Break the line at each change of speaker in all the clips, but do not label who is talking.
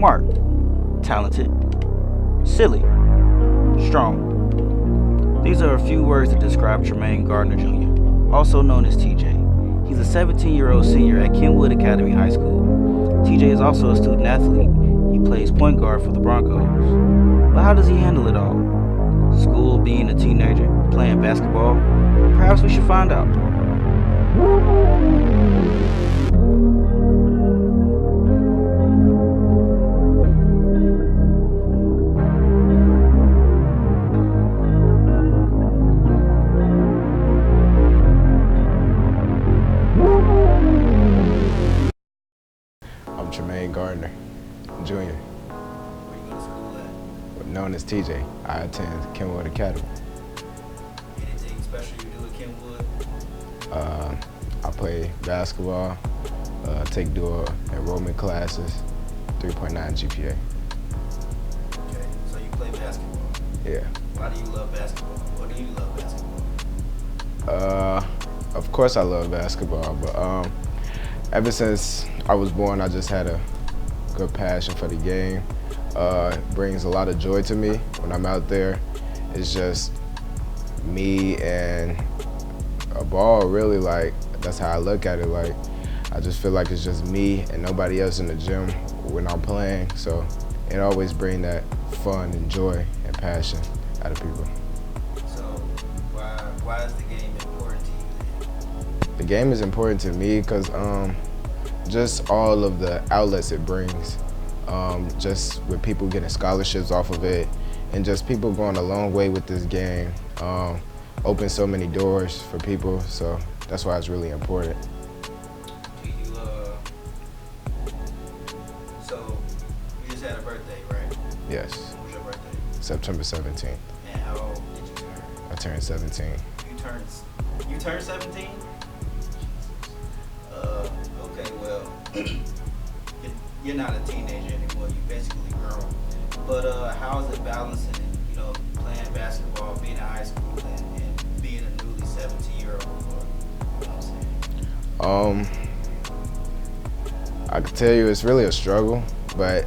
Smart, talented, silly, strong. These are a few words to describe Tremaine Gardner Jr., also known as TJ. He's a 17-year-old senior at Kenwood Academy High School. TJ is also a student athlete. He plays point guard for the Broncos. But how does he handle it all? School, being a teenager, playing basketball? Perhaps we should find out.
I'm Tremaine Gardner Jr.,
Where you go to school at?
known as TJ. I attend Kenwood Academy.
Anything special you do at Kenwood?
I play basketball, take dual enrollment classes, 3.9 GPA.
Okay, so you play basketball.
Yeah.
Why do you love basketball? What do you love basketball?
Of course I love basketball, but ever since I was born, I just had a good passion for the game. It brings a lot of joy to me when I'm out there. It's just me and a ball, really. Like, that's how I look at it. Like, I just feel like it's just me and nobody else in the gym when I'm playing. So it always brings that fun and joy and passion out of people.
So why is the game important to you then?
The game is important to me because just all of the outlets it brings, just with people getting scholarships off of it, and just people going a long way with this game, opens so many doors for people, so that's why it's really important.
Do you, so you just had a birthday, right?
Yes,
When was your birthday?
September 17th.
And how old did you turn?
I turned 17.
You turned 17? Okay, well, you're not a teenager anymore. You basically grown. But how is it balancing, playing basketball, being in high school, and being a newly 17-year-old? You know what I'm saying?
I could tell you it's really a struggle, but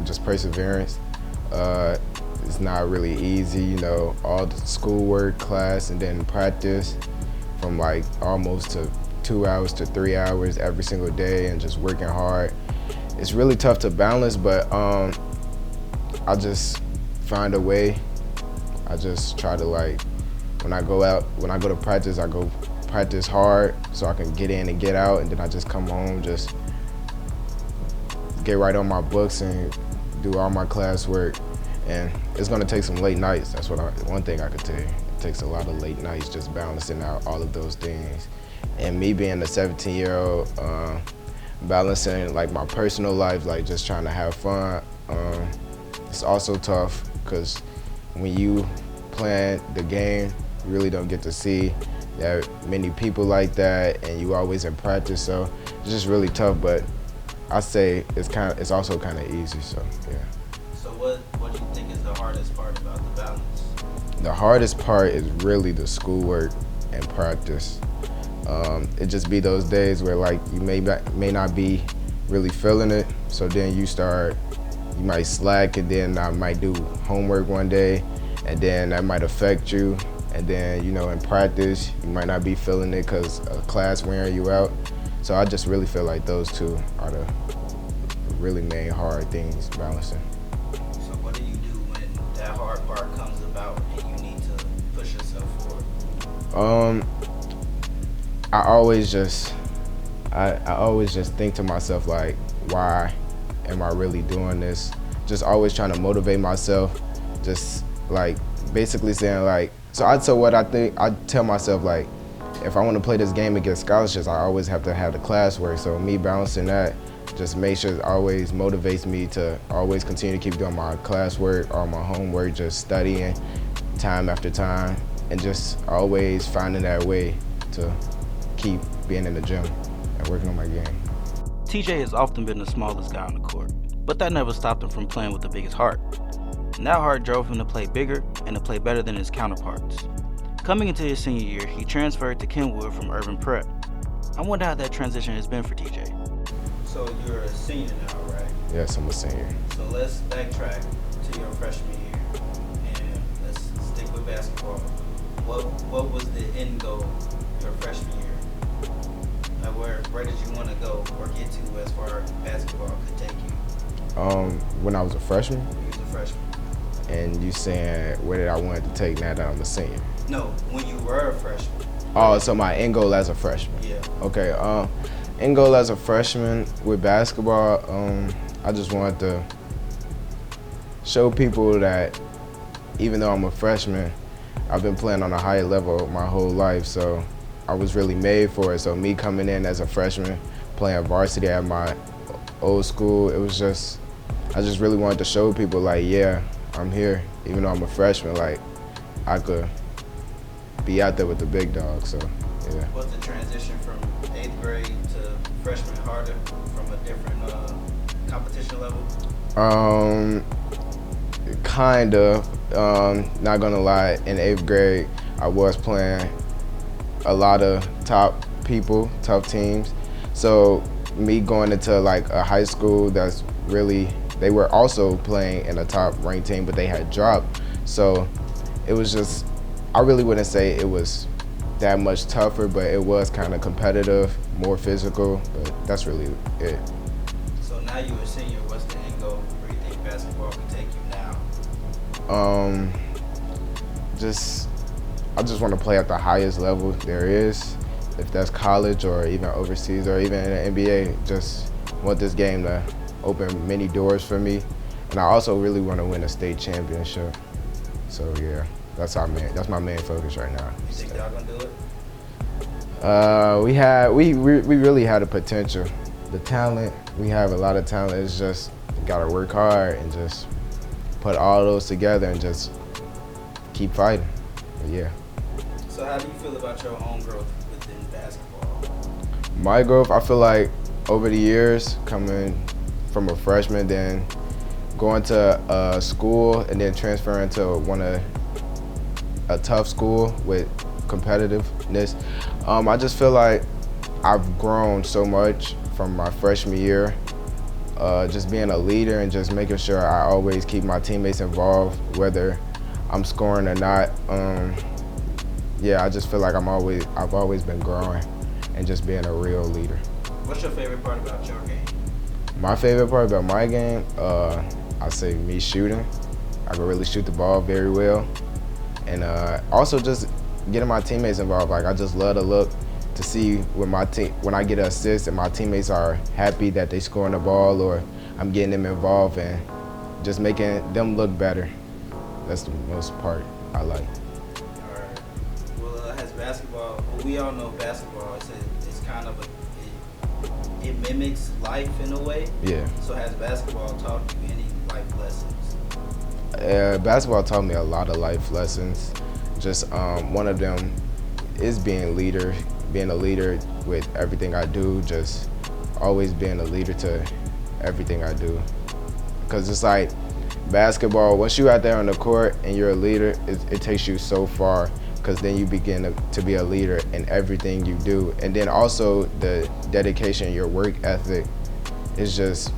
just perseverance. It's not really easy, all the schoolwork, class, and then practice from like almost to 2 hours to 3 hours every single day, and just working hard. It's really tough to balance, but I just find a way. I just try to, like, when I go to practice, I go practice hard so I can get in and get out, and then I just come home, just get right on my books and do all my classwork. And it's gonna take some late nights. That's one thing I could tell you. It takes a lot of late nights just balancing out all of those things. And me being a 17-year-old, balancing like my personal life, like just trying to have fun, it's also tough because when you playing the game, you really don't get to see that many people like that, and you always in practice, so it's just really tough. But I say it's also kind of easy. So yeah.
So what do you think is the hardest part about the balance?
The hardest part is really the schoolwork and practice. It just be those days where, like, you may not be really feeling it, so then you might slack, and then I might do homework one day, and then that might affect you, and then in practice you might not be feeling it because a class wearing you out. So I just really feel like those two are the really main hard things balancing.
So what do you do when that hard part comes about and you need to push yourself forward?
I always just think to myself, like, why am I really doing this? Just always trying to motivate myself, just like basically saying, like, so I tell myself, like, if I want to play this game and get scholarships, I always have to have the classwork. So me balancing that just make sure it always motivates me to always continue to keep doing my classwork or my homework, just studying time after time, and just always finding that way to keep being in the gym and working on my game.
TJ has often been the smallest guy on the court, but that never stopped him from playing with the biggest heart. And that heart drove him to play bigger and to play better than his counterparts. Coming into his senior year, he transferred to Kenwood from Urban Prep. I wonder how that transition has been for TJ. So you're a senior now, right?
Yes, I'm a senior.
So let's backtrack to your freshman year, and let's stick with basketball. What was the end goal your freshman year? Where did you want to go or get to as far as basketball could take you?
When I was a freshman,
When you was a freshman.
and you saying where did I want to take now that I'm a senior?
No, when you were a freshman.
Oh, so my end goal as a freshman.
Yeah.
Okay. End goal as a freshman with basketball, I just wanted to show people that even though I'm a freshman, I've been playing on a higher level my whole life, so I was really made for it. So me coming in as a freshman, playing varsity at my old school, I just really wanted to show people like, yeah, I'm here. Even though I'm a freshman, like I could be out there with the big dogs, so yeah.
Was the transition from 8th grade to freshman harder from a different competition level?
Kind of. Not gonna lie, in 8th grade, I was playing a lot of top people, tough teams. So me going into like a high school that's really, they were also playing in a top ranked team, but they had dropped. So it was just, I really wouldn't say it was that much tougher, but it was kind of competitive, more physical, but that's really it.
So now you're a senior, what's the end goal? Where do you think basketball can take you now?
I just want to play at the highest level there is, if that's college or even overseas or even in the NBA. Just want this game to open many doors for me, and I also really want to win a state championship. So yeah, that's my main focus right now.
You think y'all gonna do it?
We really had the potential, the talent. We have a lot of talent. It's just gotta work hard and just put all those together and just keep fighting. But yeah.
So how do you feel about your own growth within basketball?
My growth, I feel like over the years, coming from a freshman, then going to a school and then transferring to a tough school with competitiveness, I just feel like I've grown so much from my freshman year, just being a leader and just making sure I always keep my teammates involved, whether I'm scoring or not. Yeah, I just feel like I've always been growing and just being a real leader.
What's your favorite part about your game?
My favorite part about my game, I say me shooting. I can really shoot the ball very well, and also just getting my teammates involved. Like I just love to look to see when I get an assist and my teammates are happy that they scoring the ball, or I'm getting them involved and just making them look better. That's the most part I like.
All right. Well, has basketball? Well, we all know basketball. It's kind of it mimics life in a way.
Yeah.
So has basketball taught you any life lessons?
Basketball taught me a lot of life lessons. Just one of them is being a leader with everything I do. Just always being a leader to everything I do. Because it's like basketball, once you're out there on the court and you're a leader, it takes you so far, because then you begin to be a leader in everything you do. And then also the dedication, your work ethic is just,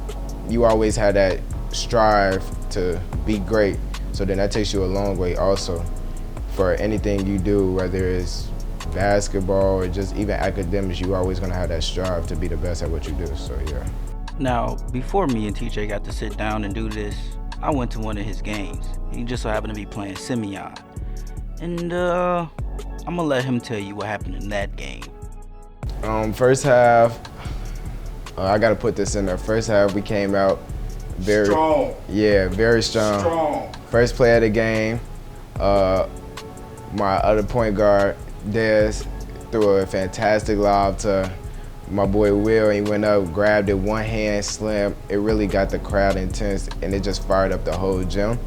you always have that strive to be great. So then that takes you a long way also for anything you do, whether it's basketball or just even academics. You always gonna have that strive to be the best at what you do, so yeah.
Now, before me and TJ got to sit down and do this, I went to one of his games. He just so happened to be playing Simeon. And I'm gonna let him tell you what happened in that game.
First half, I gotta put this in there. First half, we came out very strong. Yeah, very strong. First play of the game, my other point guard, Dez, threw a fantastic lob to my boy Will. He went up, grabbed it, one hand slam. It really got the crowd intense, and it just fired up the whole gym.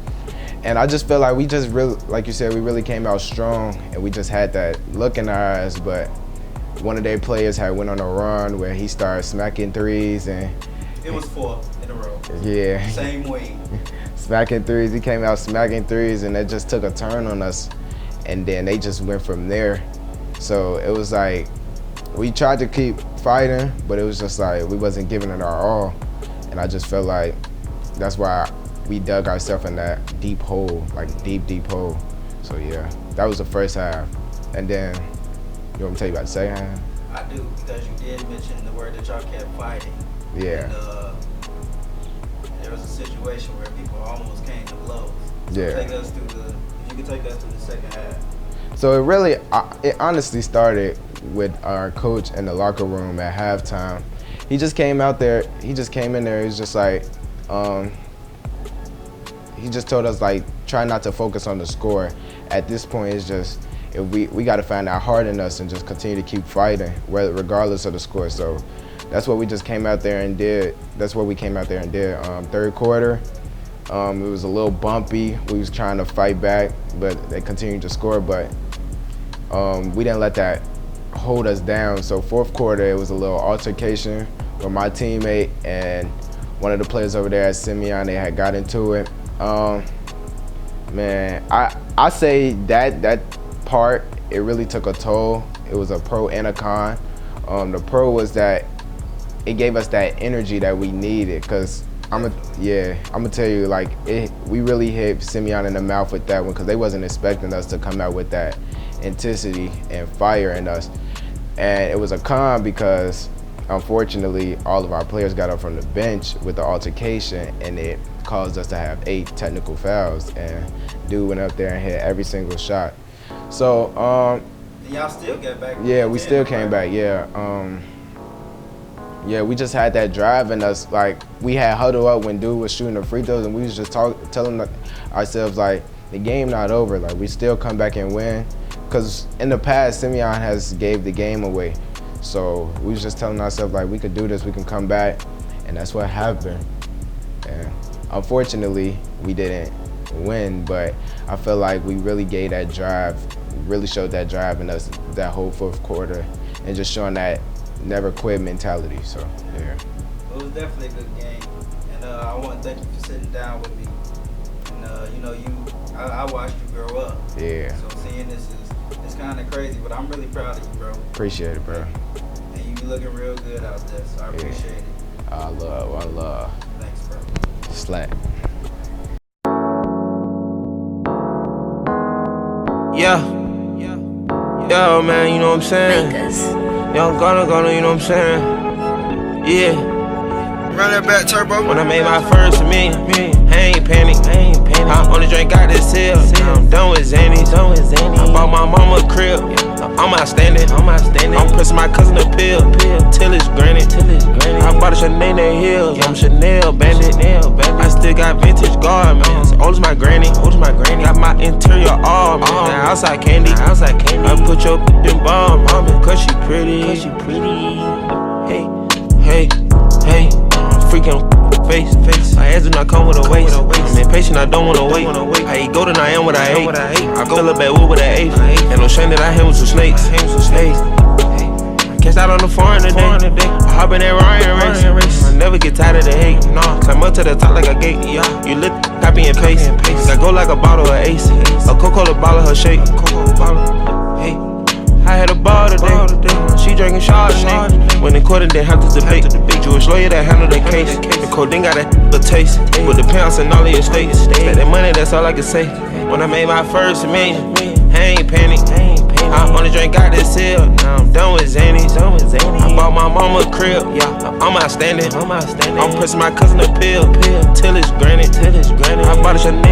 And I just feel like we just really, like you said, we really came out strong, and we just had that look in our eyes. But one of their players had went on a run where he started smacking threes, and
it was 4 in a row.
Yeah.
Same wing.
Smacking threes. He came out smacking threes, and it just took a turn on us. And then they just went from there. So it was like, we tried to keep fighting, but it was just like we wasn't giving it our all. And I just felt like that's why we dug ourselves in that deep hole, like deep hole. So yeah, that was the first half. And then, you want me to tell you about the second half?
I do, because you did mention the word that y'all kept fighting.
Yeah.
And there was a situation where people almost came to blows. So
Yeah.
if you could take us through the second half.
So it honestly started with our coach in the locker room at halftime. He just came out there, he just came in there, he was just like, he just told us like, try not to focus on the score. At this point, it's just, if we got to find our heart in us and just continue to keep fighting, regardless of the score. So that's what we just came out there and did. That's what we came out there and did. Third quarter, it was a little bumpy. We was trying to fight back, but they continued to score. But we didn't let that hold us down. So fourth quarter, it was a little altercation with my teammate and one of the players over there at Simeon. They had got into it. Man, I say that part, it really took a toll. It was a pro and a con. The pro was that it gave us that energy that we needed, cause I'ma tell you, like, we really hit Simeon in the mouth with that one, cause they wasn't expecting us to come out with that intensity and fire in us. And it was a con because unfortunately all of our players got up from the bench with the altercation, and it caused us to have 8 technical fouls, and dude went up there and hit every single shot. So
y'all still get back?
Yeah, we still came back. Yeah, yeah, we just had that drive in us. Like, we had huddle up when dude was shooting the free throws, and we was just telling ourselves like, the game not over. Like, we still come back and win. Cause in the past, Simeon has gave the game away. So we was just telling ourselves like, we could do this, we can come back, and that's what happened. And unfortunately, we didn't win, but I feel like we really gave that drive, really showed that drive in us that whole fourth quarter, and just showing that never quit mentality. So yeah.
It was definitely a good game, and I want to thank you for sitting down with me. And you know, I watched you grow up.
Yeah.
So seeing this it's kind of crazy, but I'm really proud of you, bro.
Appreciate it, bro.
And you be looking real good out there, so I appreciate it.
I love.
Thanks, bro.
Slack.
Yeah, man, you know what I'm saying? Young Gunna, you know what I'm saying? Yeah.
Run that back, turbo.
When I made my first million, I ain't panic. I only drink out this hill. I'm done with Zannies. I bought my mama a crib. I'm outstanding. I'm pressing my cousin a pill till it's granted. I bought a Chanel Hills. I'm Chanel bandit. I still got vintage garments. Old as my granny. Got my interior all, man. Now outside candy. I put your in bomb, cause she pretty. Hey. Freaking face. My ass do not come with a waist. I'm impatient, I don't wanna wait. I eat golden, I am what I ate. I fill up at wood with an eighth. And no shame that I handle some snakes. Hey. Catch out on the foreign today. I hop in that Ryan race. I never get tired of the hate. Climb up to the top like a gate. You lit, copy and paste. I go like a bottle of Ace. A Coca-Cola bottle of her shake. Hey. I had a ball today. She drinking Chardonnay. When in court, they have to debate. Jewish lawyer that handled the case. The codeine got a taste. With the pounds and all of your states. That money, that's all I can say. When I made my first million, I ain't panic. I only drank out this hill. Now I'm done with Zannies. I bought my mama a crib. I'm outstanding. I'm pressing my cousin a pill till it's granted. I bought a Chanel